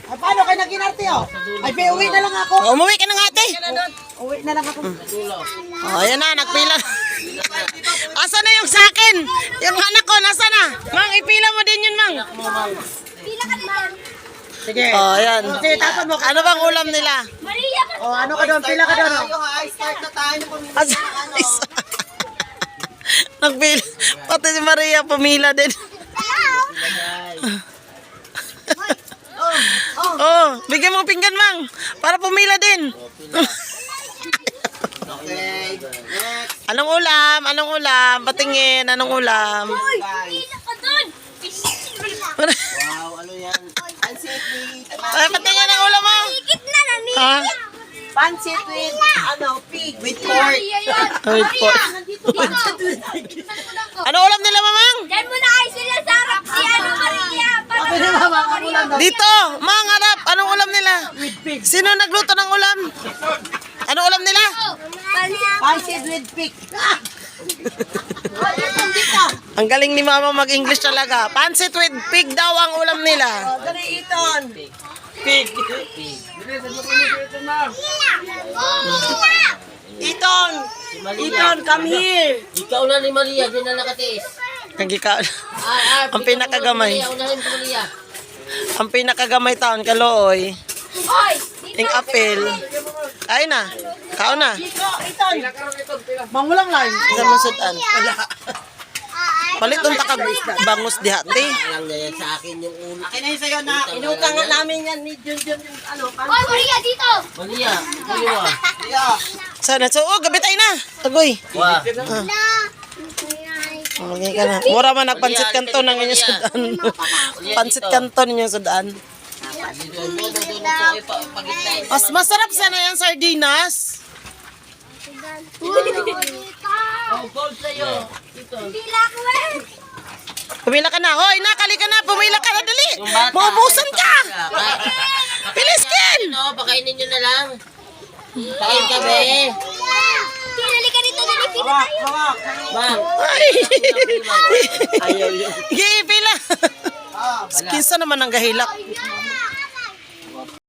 Ay, paano kayo nag-inarte, oh? Ay, uwi na lang ako. Umuwi ka na nga, ate. Uwi na lang ako. Oh, ayan na, nagpila. Asa na yung sakin? Yung anak ko, nasa na? Mang, ipila mo din yun, Mang. Pila ka din doon. Sige. Oh, ayan. Sige, tapon mo. Ano bang ulam nila? Maria ka. Oh, ano ka doon? Pila ka doon, oh. Start na tayo. Asa? Nagpila. Pati si Maria pumila din. Oh, bigyan mo pinggan, Mang. Para pumila din. Okay. Next. Anong ulam? Anong ulam? Patingin, anong ulam? Pila ka doon. Wow, ano yan? Pansit with... Ay, patingin ang ulam mo. Higit na na ni. Ha? Pansit with, pig. With pork. Maria yun. Ay, po. Ano ulam nila, Mamang? Diyan mo na ay sila sa harap si ano Maria. Sabi ni Mama, ang ulam daw. Dito, Mang, harap. Anong ulam nila? Sino nagluto ng ulam? Ano ulam nila? Pansit with pig. Ang galing ni Mama mag-English talaga. Pansit with pig daw ang ulam nila. Oh, dali, Iton. Pig. Iton. Iton, come here. Ikaw na ni Maria, di na nakatiis. Nagika. Ang pinakagamay. Unahin ko Maria. Ang pinakagamay taon kalooy. Oy. Ing apel. Ay na. Kao na. Iton. Mangulang lang. Sa masudan. Paliton ta kag bangus dihati. Alam na yan sa akin yung ulo. Akin na yun sa'yo na inutang nga namin yan ni Junjun yung ano. Oy, Maria dito. Maria, ikaw mo. Sana so oh, gabi tayo na. Agoy. Wah. Magay ka na. Mura man nagpansit kanton ang inyong sudan. Pansit kanton inyong sudan. Mas masarap sana yung sardinas. Pila ko eh. Pumila ka na. Hoy, nakali ka na. Pumila ka na. Dali. Maubusan ka. Bilis, Ken. No, pakainin nyo na lang. Pakain kami. Pinali ka dito na pila tayo. Bang. Ay. Ayaw yun. Sige, pila. Kinsa naman ang gahilak.